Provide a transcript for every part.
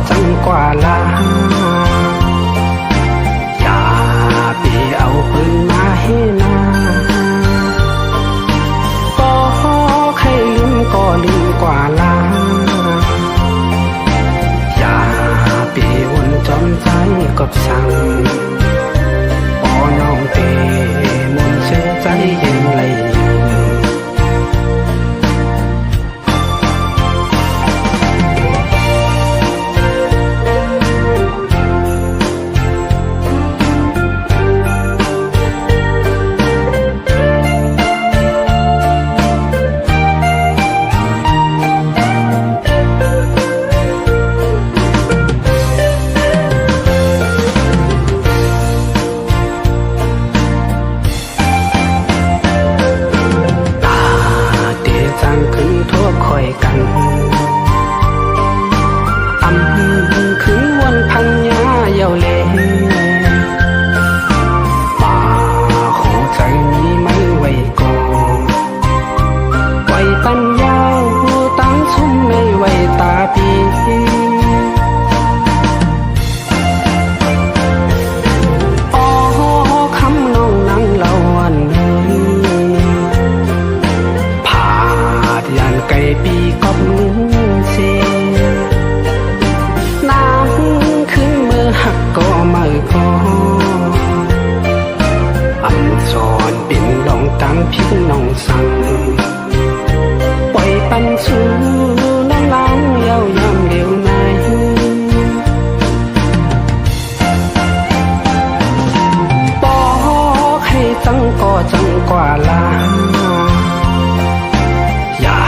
จังกว่าลาอย่าไปเอาปืนมาให้นาก็ใครลืมก็ลืมกว่าลาอย่าไปวนจอมใจกับสั่งพอน้องเตมนเชื่อใจเย็นเลยพี่น้องสั่งปล่อยปันสู่น้องล้างเย้ายำเร็วในบอกให้จังก็จังกว่าลาอย่า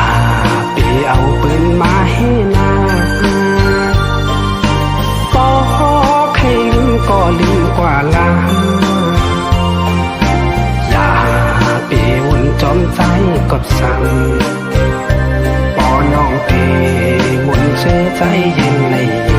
ไปเอาปืนมาให้นาบอกให้ลืมก็ลืมกว่าลาจอมใจกับสั่งปอน้องเตมนเชื่อใจเย็นในยิ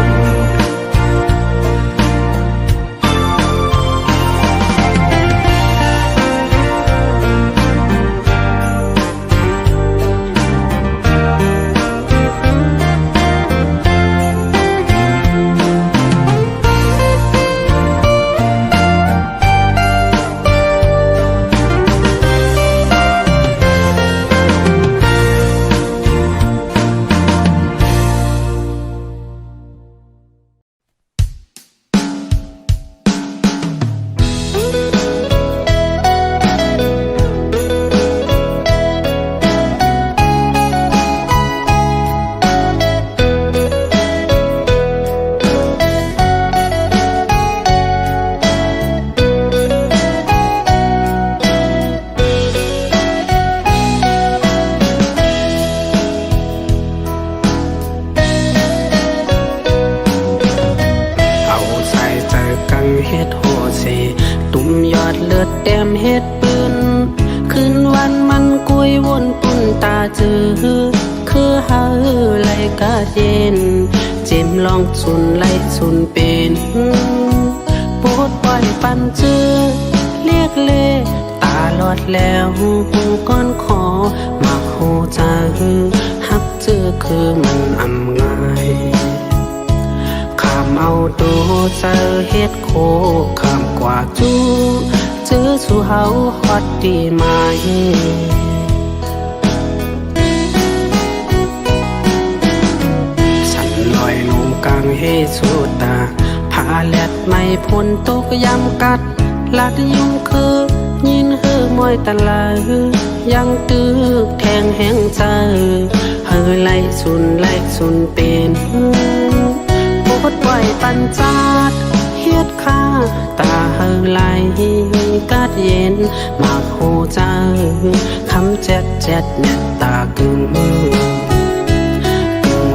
นเฮ็ดโหเสตุ่มยอดเลือดแต้มเฮ็ดปืนคืนวันมันกุยวนปุ่นตาจือคือเฮาไหลกะเย็นเจมลองสุนไหลสุนเป็นโปรดปล่อยปันจือเรียกเลตาลอดแล้วหูก้อนขอมาโหจาฮักจือคือมันอำง่ายเอาดูเจอเฮ็ดโคคำกว่าจูเจอสู่เฮาฮอดดีไหมฉันลอยลงกลางเฮสุตาพาแลดไม่พ้นตกยำกัดลัดยุงคือยินฮือมวยตะลายังตึกแทงแห้งใจเฮอไล่สุนเป็นปดปล่อยปัญจาดเฮ็ดข้าตาเฮอไหลกาดเย็นมาโหใจคำเจ็ดเน็ตตากึ่ง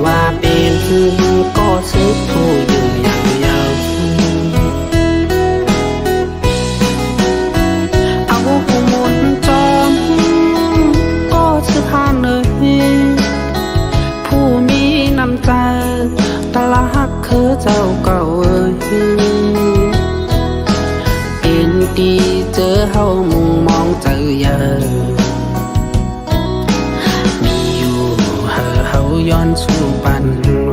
ว่าเป็นก็ซื้อผู้อยู่อย่างยาวเอาผู้มนจอมก็ซื้อผ่านเลยผู้มีน้ำใจตลาดคือเจ้าเก่าเป็นดีเจอเฮามุงมองเจอเยอะมีอยู่เฮาย้อนสู่ปัน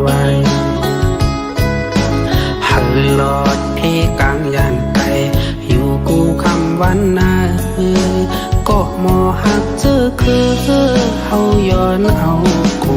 ไว้ ลอดที่กลางยานไกลอยู่กูคำวันนาก็มอหักเจอคือเฮาย้อนเอากู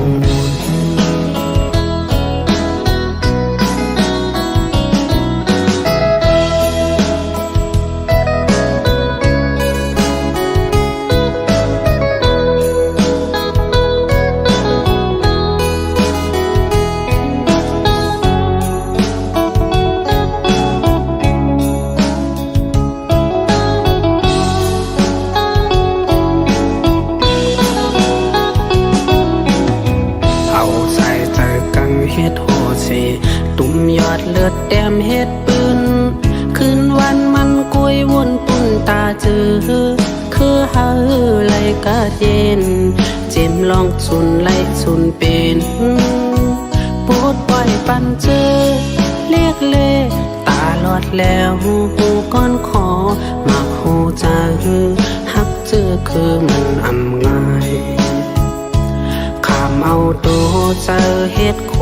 เฮ็ดโหเสตุ่มยอดเลือดแต้มเฮ็ดปืนคืนวันมันกวยวนปุ่นตาเจอคือเฮาไหลกาเย็นเจมลองสุนไหลสุนเป็นปวดปล่อยปันเจอเรียกเล่ตาลอดแล้วหูก้อนขอมาหูจาหักเจอคือมันอำง่ายเอาตัวเจอเฮ็ดโค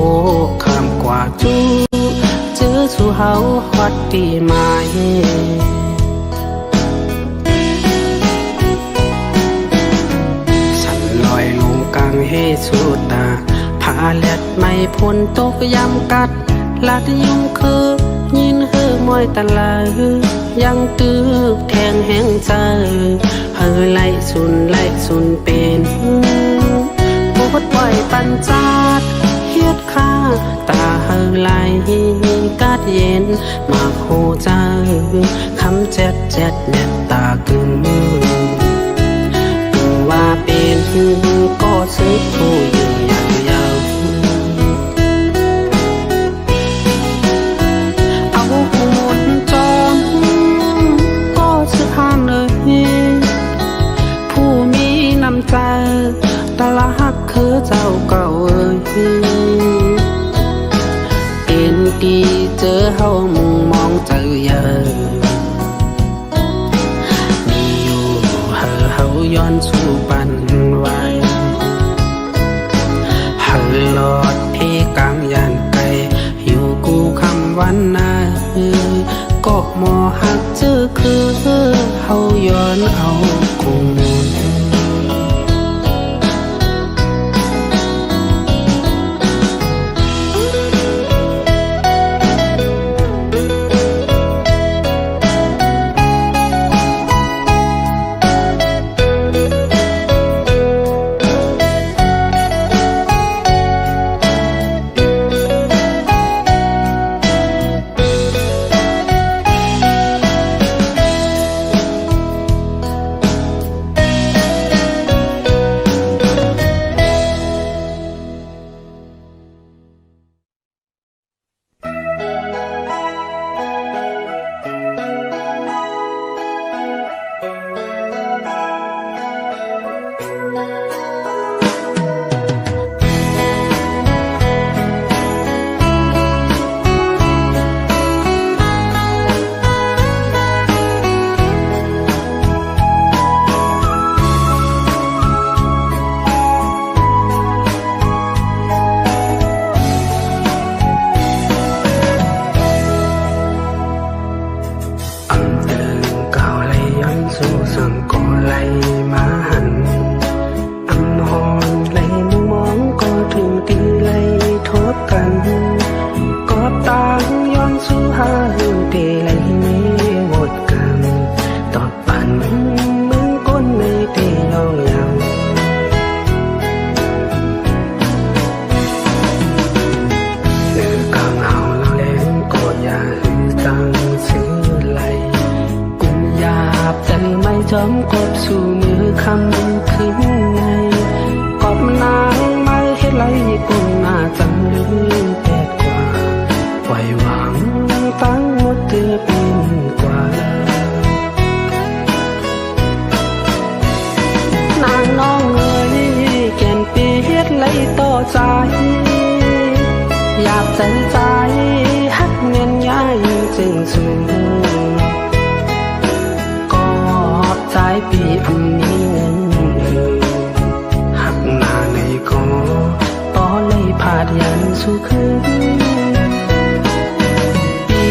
คำกว่าจูเจอสู่เฮาฮอดดีไหมฉันลอยลงกลางเฮสุตาผาเล็ดไม่พ้นตกยำกัดลัดยุงคือยินเฮือมวยตะลายังตึกแทงแห้งใจเฮือไล่สุนเป็นปวดปล่อยปันจาดเฮ็ดข้าตาเฮาไหลกาดเย็นมาโคจาคำเจ็ดเน็ตตากึมว่าเป็นก็ซึกผู้อยู่อย่างยาวเอาหูหมดจอมก็ซึกห้ามเลยผู้มีน้ำใจตาละหักคือเจ้าเก่าเป็นดีเจอเฮามุงมองเจอเยอะมีอยู่เฮาย้อนสู่ปันไว้เฮาลอดที่กลางยานไกลอยู่กูคำวันนาก็มอหักเจอคือเฮาย้อนเอากูจอมกบสู่มือคำคืนในกบนางไม่เฮ็ดไรกุ่งหน้าจังลืมแปดกว่าปล่อยหวังตั้งหมดเตือเป็นกว่านางน้องเอ๋ยแก่นปีเฮ็ดไรต่อใจอยากใจฮักเงินย้ายจึงสูงสายปีอันนี้เงินหักหน้าในกอต่อเลยพาดยันสู่คืนปี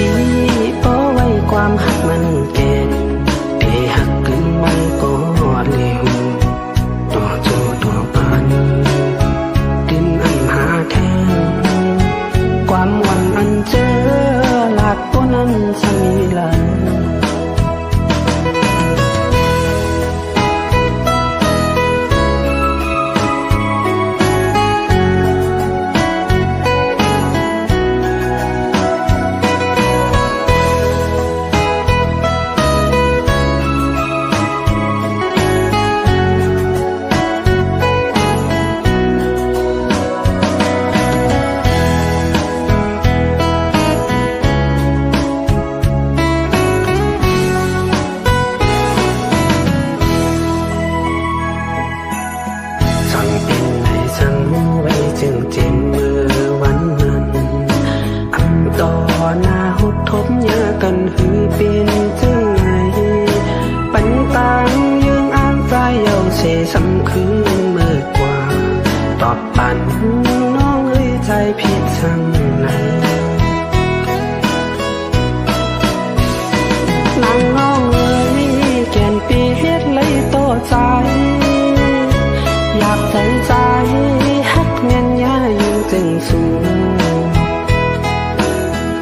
ปันน้องเอ้ยใจผิดช่างไหนนางน้องเอ้ยแก่นปีเฮ็ดเลยโตใจอยากใจใจฮักเมียนยาอยู่จึงสูง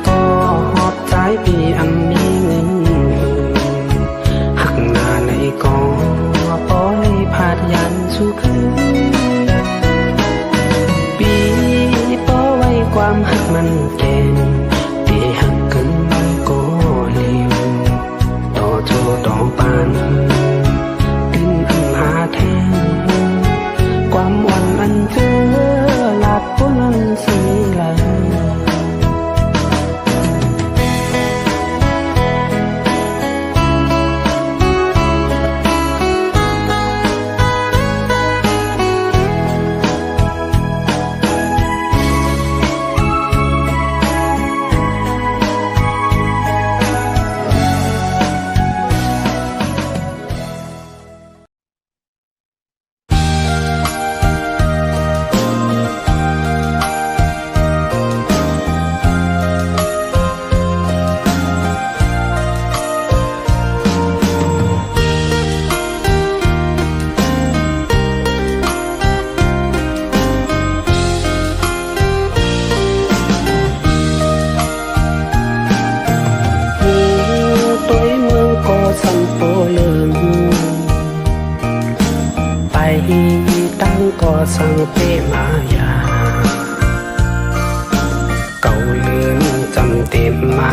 ก็หอบใจปีอันมีเงินหักหน้าในกอปล่อยพาดยันสู่คืนปีปล่อยไว้ความหักมันแก่นปีหักเกินก็เร็วต่อโทต่อปานดินอันหาแทนความหวันอันเจอหลับปนอันสีไหลสังโปเลิงไปตั้งก่อสังเปมายาเก่าเลือนจำเต็มมา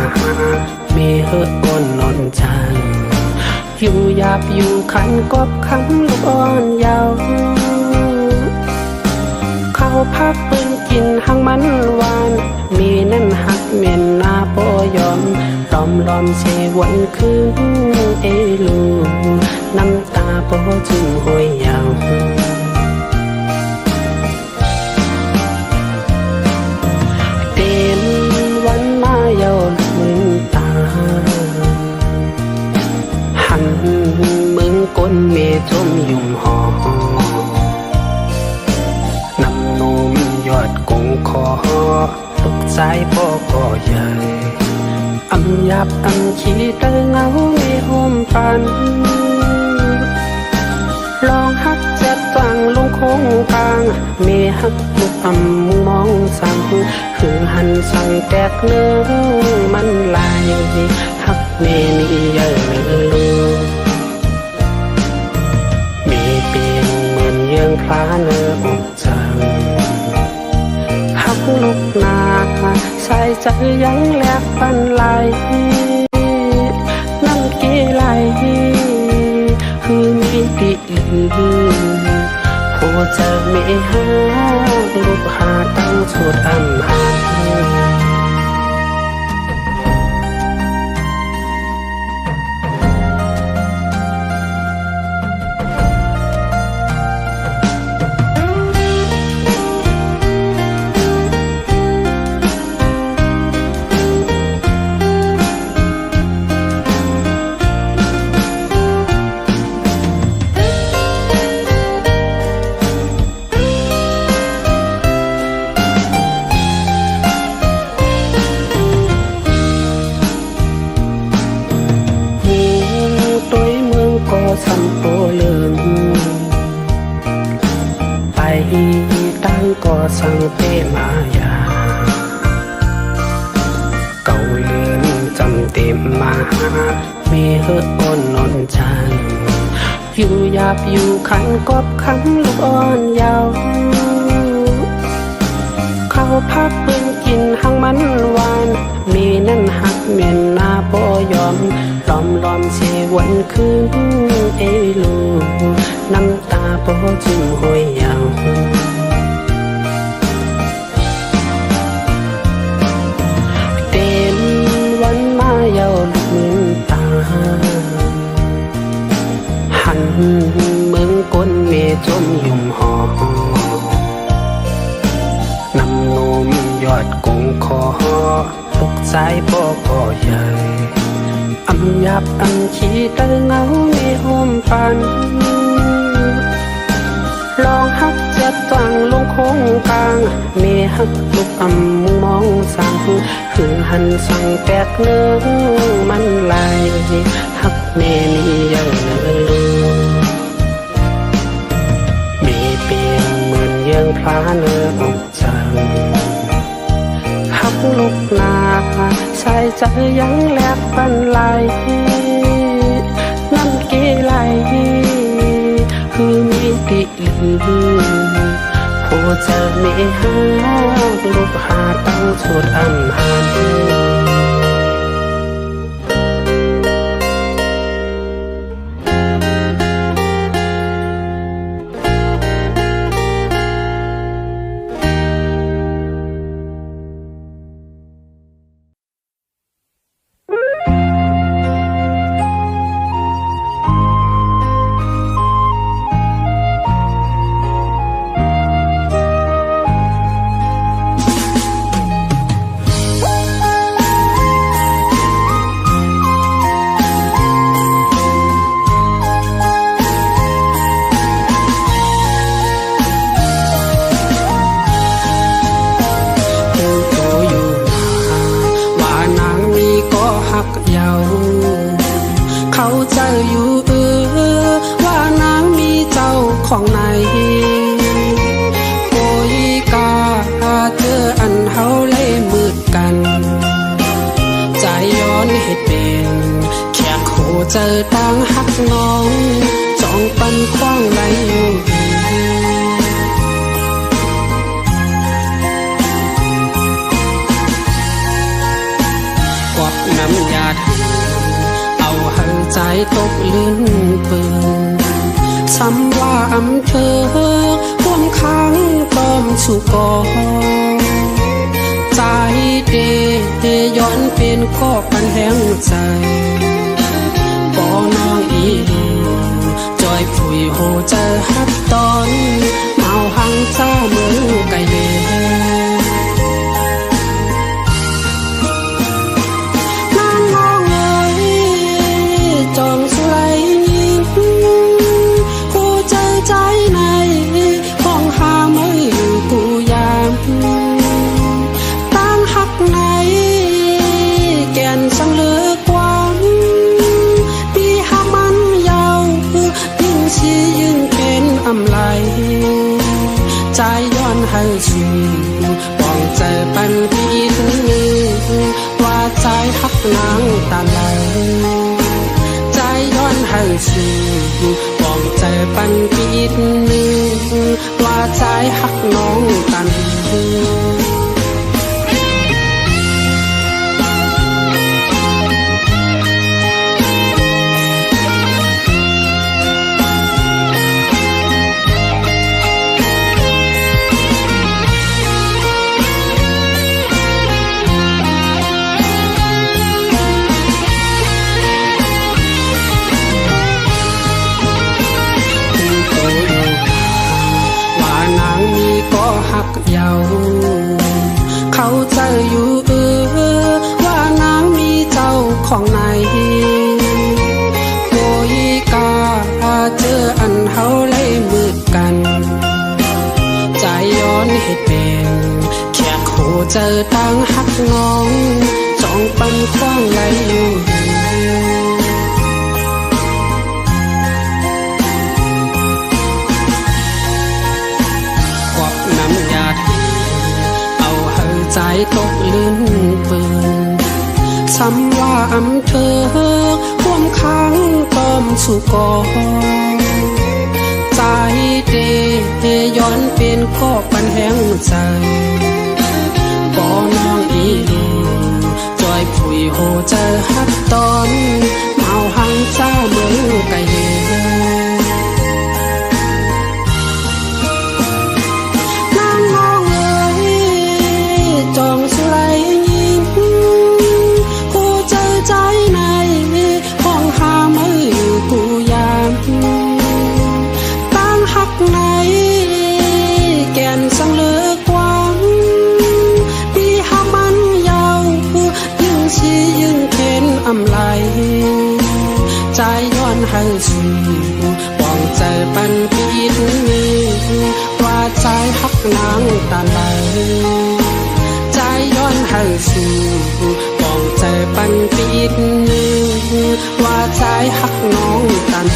มีเฮือก้นนอนจันอยู่หยาบอยู่ขันกบคำลูกอ่อนยาวเข้าพักปืนกินหังมันหวานมีนั่นหักเมียนนาโปยอมล้อมเชวันคืนเอลูน้ำตาโปจึงห้อยยาวเต็มวันมาเยามึงตาหันมึงก้นเมจมยุ่มหอน้ำนมยอดกงคอลูกใจพ่อก็ใหญ่อำยับอำขี้เตอเงาไม่ห่มปันลองฮักเจ็บจังลงคงกลางมีฮักลูกอำมุงมองสั่งคือหันสั่งแตกเนื้อมันลายฮักเมนี่เยอะลูมีเปียงเหมือนเยื้องพลาเนื้ออกจังฮักลูกนาใส่ใจยังแหลกปันไหลน้ำกีไหลคือมีติลือหัวใจไม่หาลูกหาตั้งสุดอำหาสัมโปเลิงไปตั้งก่อสังเปมายาเก่าเลือนจำเต็มมามีเฮือก้นนอนจันอยู่หยาบอยู่ขันกบคำลูกอ่อนยาวเข้าพักปืนกินหังมันหวานมีนั่นหักเมียนนาโปยอมล้อมเชวันคืนเอลูน้ำตาโปจึงห้อยยาวเต็มวันมาเยาลูกมึงตาหันมึงก้นเมจมยุ่มหอน้ำนมยอดกงคอลูกใจโปก็ใหญ่อำยับอำขี้เตอเงาไม่ห่มปันลองฮักเจ็ ยัดตั้งลงโคงกลางเมฮักลุกมุงมองสั่งหึงหันสั่งแปดเนื้อมันไหลฮักเมนี่ยังเนื้อมีเปียงเหมือนเยืองพลาเนื้อออกจังฮักลุกนาใส่ใจยังแลบปันไหลน้ำกีไหลคือมีติลือหัวใจมีหาลูกหาตั้งสุดอันหันเขาเจออยู่ว่านางมีเจ้าของไหนโอยกาเจออันเฮาเลยมืดกันใจย้อนเหตุเป็นแค่โคเจอต่างหักน้องจ้องปันคว้างไหลอยู่กวักน้ำยาเอาหันใจตกลื่นปืนซ้ำว่าอำเภอห่วงค้างต้อมสุกอใจเดย้อนเป็นข้อปันแห้งใจบ่น้องอีดูจอยผุยโหเจอฮัดตอนเมาหังเจ้ามือไก่เดจองสไลยิ้มกูเจอใจในห้องหาไม่อยู่กูยามตั้งหักในแก่นสังเลือกวางปีหามันยาวยิ่งชี้ยิ่งเป็นอำไลใจย้อนให้ชูปองใจปันปีถึงว่าใจหักนางตาไหลย้อนให้ชูปองใจปันปีดหนึ่งว่าใจหักน้องกันหักเยาเขาเจออยู่ว่านางมีเจ้าของไหนโอยกาเจออันเฮาเลยมืดกันใจย้อนเหตุเป็นแค่โคเจอตั้งหักน้องจ้องปันคว้างไหลอยู่ใจตกลื่นปืนซ้ำว่าอำเภอห่วงค้างต้อมสุกอใจเดย้อนเป็นข้อปันแห้งใจบ่น้องอีดูจอยผุยโหเจอฮัดตอนเมาหังเจ้าเมืองไก่เดจองสไลยิ้มกูเจอใจในห้องหาไม่อยู่กูยามตั้งหักในแก่นสังเลือกวางปีหามันยาวยิ่งชี้ยิ่งเข็นอำไลใจย้อนให้ชูปองใจปันปีดว่าใจ นางตาไหลใจย้อนให้สู่มองใจปันปิดว่าใจหักน้องตัน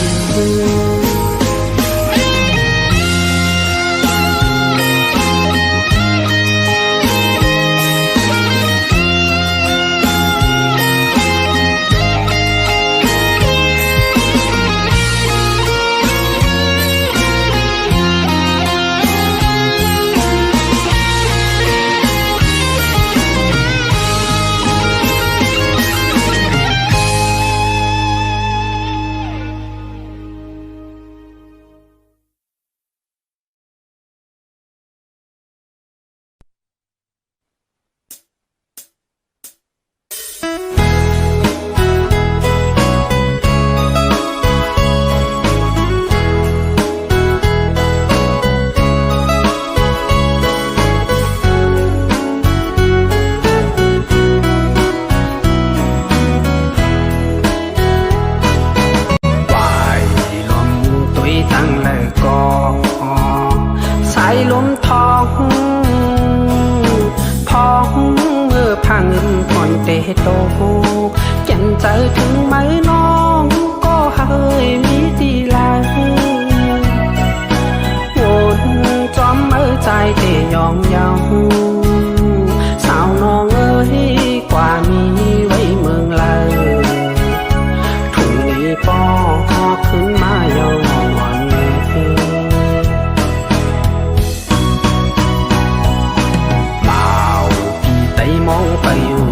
ลมทองพองเมื่อพังผ่อนเตะโตแก่นใจถึงไหมน้องก็เฮยมีดีลายวนจอมเมื่อใจเตะยองเยาสาวน้องเอ้ยกว่ามีไว้เมืองลายถุงนี้ป้อขึ้นมาเยาวันมองไปอยู่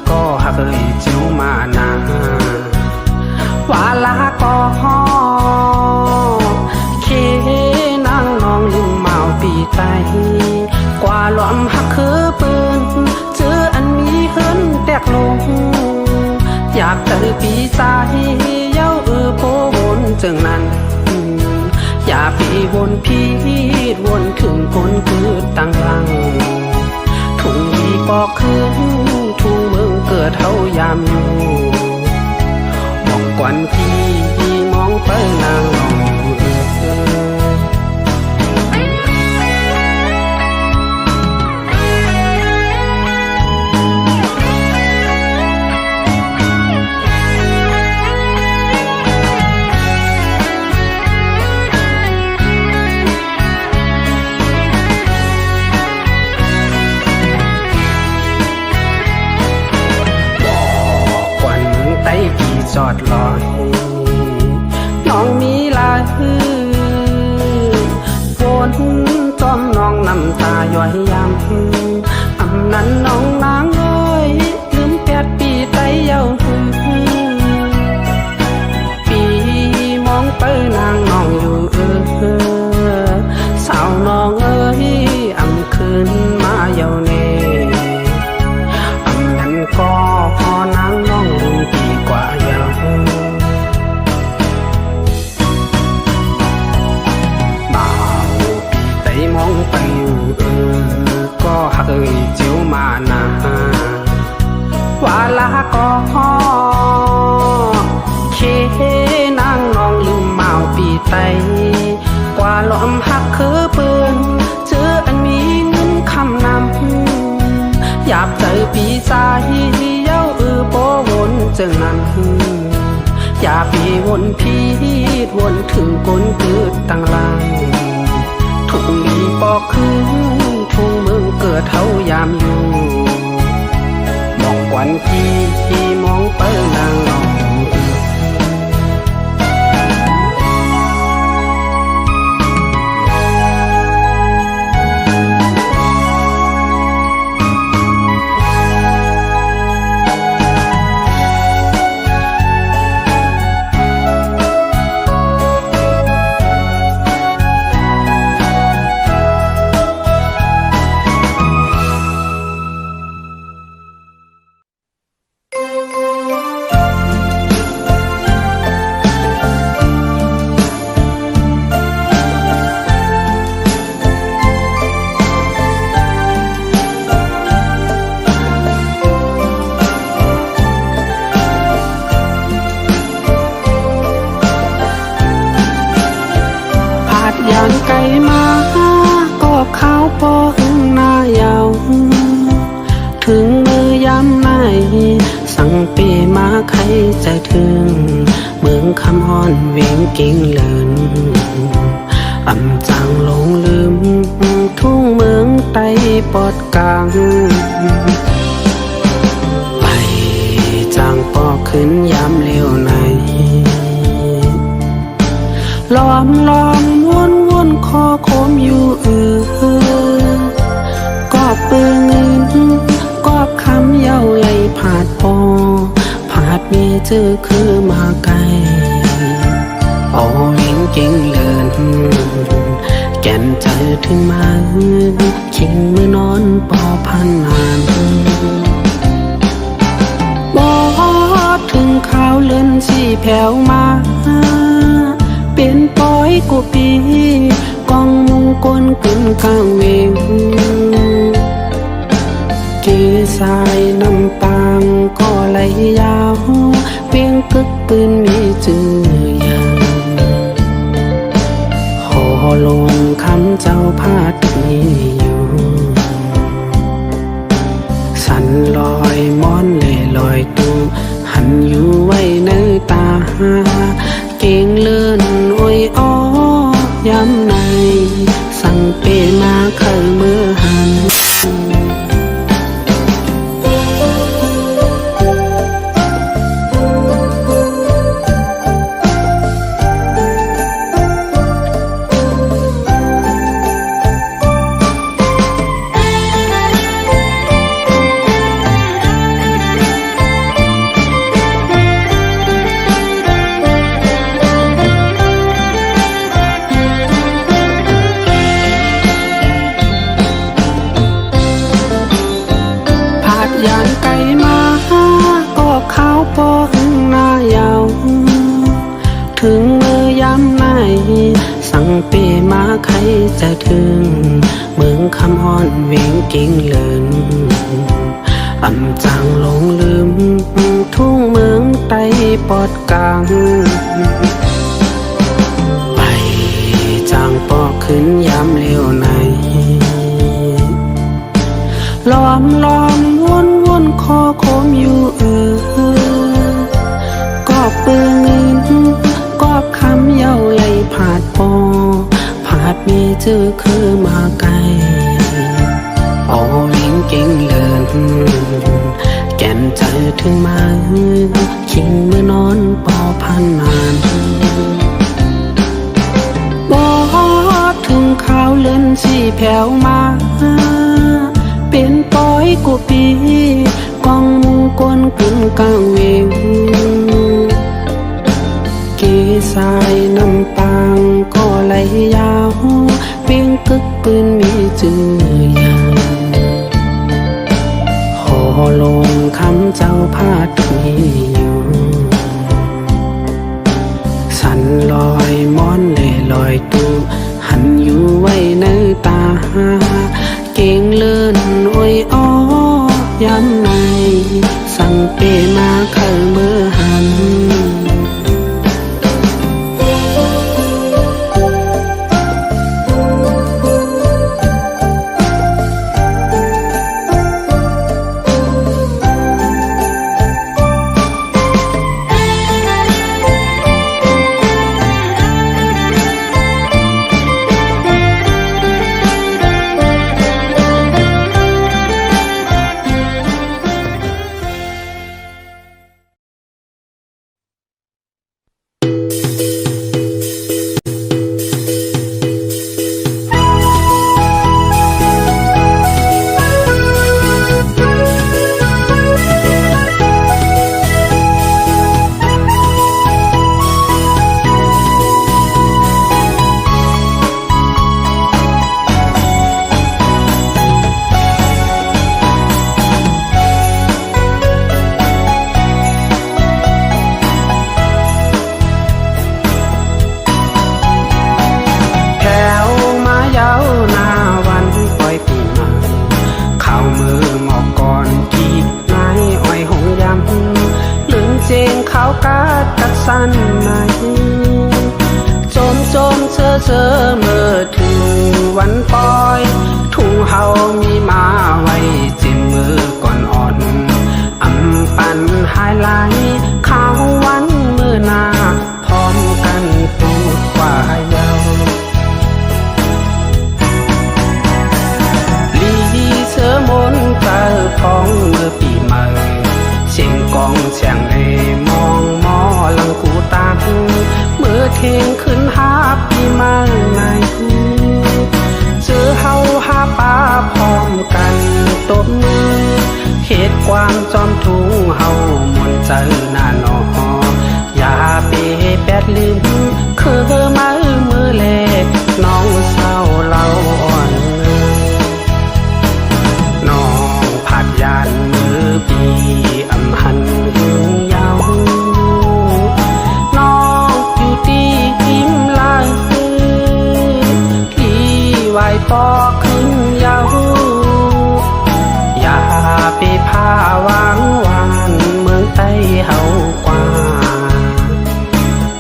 ก็เคยเจียวมานาว่าลาก็เคนางนองลืมเมาปีใจกว่าหลอมหักคือปืนเจออันมีเฮิรนแตกลงอยากเจอปีใจเย้าโพวนจึงนั้นอย่าปีวนพีดวนถึงคนคือตั้งลังทุ่งนี้ก็คืนทุ่งเมืองเกิดเท่ายามอยู่มองกวนพี่มองไปนางลองจอดลอยน้องมีลายฝนจอมน้องน้ำตาย่อยยำอำนั้นน้องนางเอ้ยลืม8 ปีไตเย้าปีมองไปนางน้องอยู่สาวน้องเอ้ยอำคืนมาเย้าเน่อำนั้นก็พอนางน้องลืมปีกว่าเย้ามองไปอยู่ก็เคยเจียวมานาว่าลาก็เคนางนองลืมเมาปีไตกว่าหลอมหักคือปืนเจออันมีเงินคำนำอยากเจอปีใจเย้าโปวนจึงนั้นอย่าปีวนพีดวนถึงก้นเกิดตั้งลังทุ่งนี้ปอกคืนทุ่งเมืองเกิดเท่ายามอยู่มองกวนพี่มองไปนางนอง มาใครจะถึงเมืองคำฮ้อนเวียงกิ่งเลินอำจางหลงลืมทุ่งเมืองไต้ปอดกลางไปจางปอกขึ้นยามเลี้ยวในล้อมวนคอโคมอยู่กอบปืนเงินกอบคำเย้าไหลผาดปอผาดเมียเจอคือมาไกลโอเวียงกิ่งเลินแก่นเจอถึงมาคิงมือนอนปอพันนานบอถึงข่าวเลื่อนสีแผ่วมาเป็นปอยกูปีกองมุงกลกึ่งกลางเวงกีสายน้ำปางก็ไหลยาวเปียงกึกปืนมีจื่อยังหอลงคำเจ้าพาดนี้อยู่สันลอยม้อนเล่ลอยตูหันอยู่ไว้ในตาเก่งเลื่อนโอ้ยอ้อยำในสั่งเปมาเคยเมื่อหันยานไก่มาก็ข้าวปอหึงหน้ายาวถึงมือยำไหนสั่งเปมาใครจะถึงเมืองคำฮ้อนเวียงกิ่งเลินอำจางหลงลืมทุ่งเมืองไต้ปอดกลางไปจางปอกขึ้นยามเลี้ยวในล้อมวนคอโคมอยู่กอบปืนเงินกอบคำเย้าไหลผาดปอผาดเมียเจอคือมาไกลโอเวียงกิ่งเลินแก่นเจอถึงมาคิงเมื่อนอนปอพันนานบอถึงข่าวเลื่อนสีแผ่วมาเป็นปอยกูปีกองมุงกลกึ่งกลางเวงกีสายน้ำปางก็ไหลยาวเปียงกึกปืนมีจื่อยังหอลงคำเจ้าพาดนี้อยู่สันลอยม้อนเล่ลอยตูหันอยู่ไว้ในตาเก่งเลื่อนโอ้ยอ้อยำในสั่งเปมาเคยเมื่อหัน บมือเหตุความจอมทุงเฮามวนใจหน้าหนออย่าเปแปดลืมคือมือแลน้องเศร้าเล่าอ่อนน้องผัดยานมือปีอำหันหึงยาวน้องอยู่ที่ทิมลายที่ไหวปอขึ้นยาวอย่าไปพาวางวานเมืองไต้เฮากว่า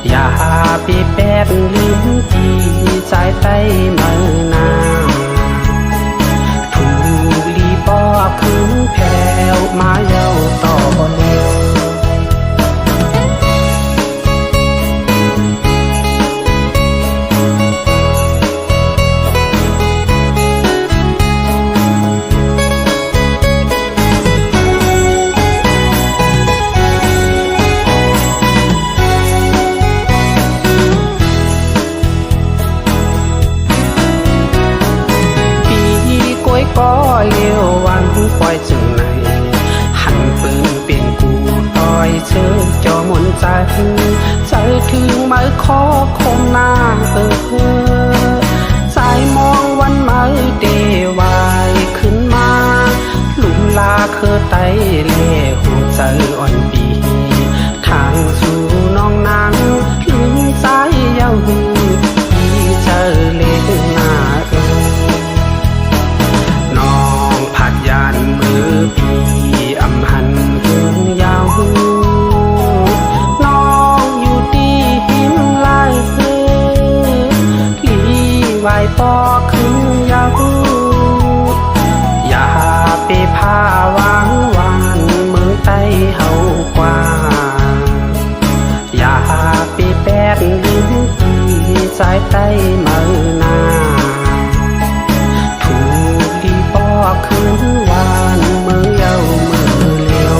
อย่าไปแปดลืมที่สายใต้เมืองนาถูลีปอขึ้นแผ่วมาเย้าต่อเร็วก็เลี้ยววันปล่อยจึงไหนหันปืนเปลี่ยนกูต่อยเชิญจอมนใจใจถึงไม้คอคมหน้าใจมองวันไม้เดวายขึ้นมาหลุมลาคือไตเล่หัวใจอ่อนปีทางสู่น้องนางลืมใจเย้าที่เจอเล็กหน้าผัดยานมือปีอำหันหึงยาวน้องอยู่ที่หิมลายลีไหวปอขึ้นยาวอย่าไปพาวางวานเมืองไต้เฮากว่าอย่าไปแปดลืมที่สายใต้เมืองนาคืนวานเมื่อเย้าเมื่อเลี้ยว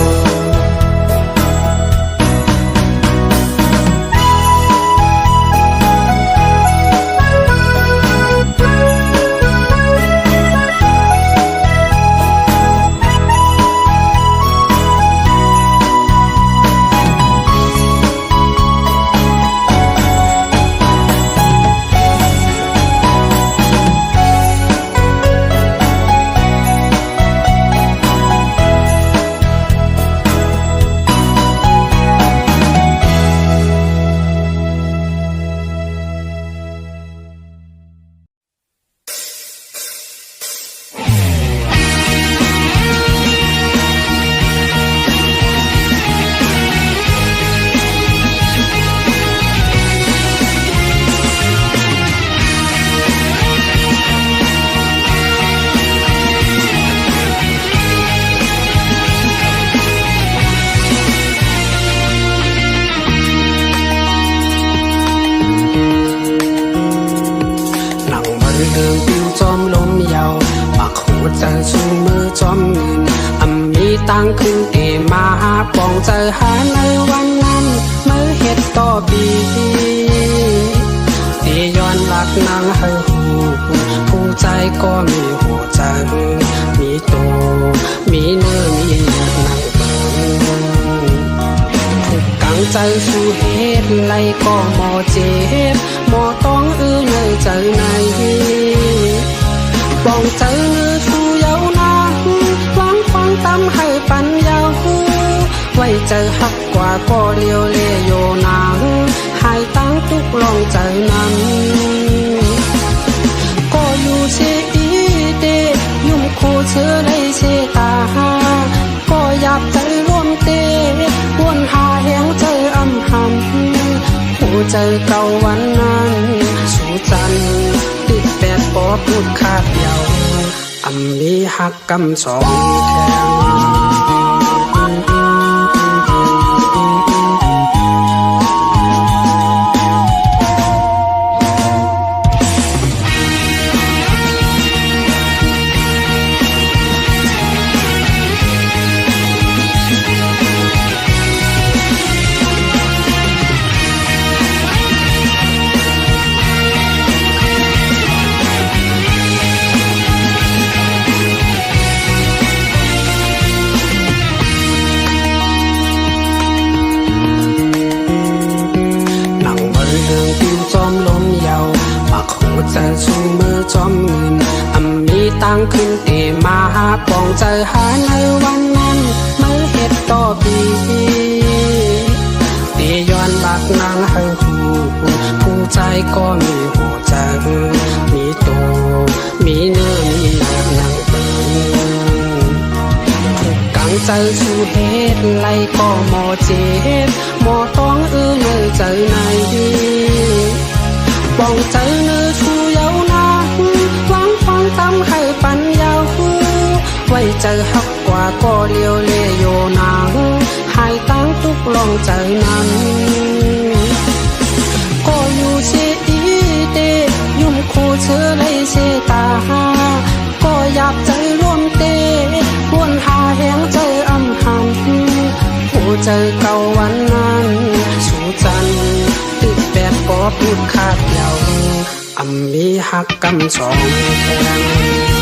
ใจชูมือจอมเงินมีตังขึ้นเอมาปองใจหาในวันนั้นเมื่อเฮ็ดต่อปีที่ย้อนหลักนางให้หูผู้ใจก็มีหัวใจมีโตมีเนื้อมีนางเบิ่งทุกกังใจสู้เฮ็ดไรก็หมอเจ็บหมอต้องในใจในปองใจสู้เยาวนางหวังฟังตำให้ปัญญาไว้ใจหักกว่าก็เลี้ยวเลี้ยโยนางให้ตั้งทุกลองใจนั้นก็อยู่เชอีเดยุ่มคู่เชื่อในเชตาก็อยากใจร่วมเตวนหาแหงใจอำหำหัวใจเก่าวันนั้นสู่จันติดแปดปอพูดขาดเดียวมีหักกำสองแทง เ เจอหาในวันนั้นเมื่อเหตุต่อปีเตีย้อนบักนางให้หูผู้ใจก็มีหัวใจมีโตมีเนื้อมีหนังเปิงถูกกังใจสู่เหตุไล่ก็หมอเจ็บหมอต้องเนื้อเจอในปองใจเนื้อสู่เยาวนานหวังฟังตำให้ปัญญาไว้เจอหักกว่าก็เลี้ยวเลี้ยโยนางหายตั้งทุกลองใจนั้นก็อยู่เสียอีเดยุ่มคู่เธอเลยเสตาก็อยากใจร่วมเตวนหาแหงใจอำหันผู้เจอเก่าวันนั้นสู่จันติดแปดก็พูดขาดเยาอำมีหักกำสองแทง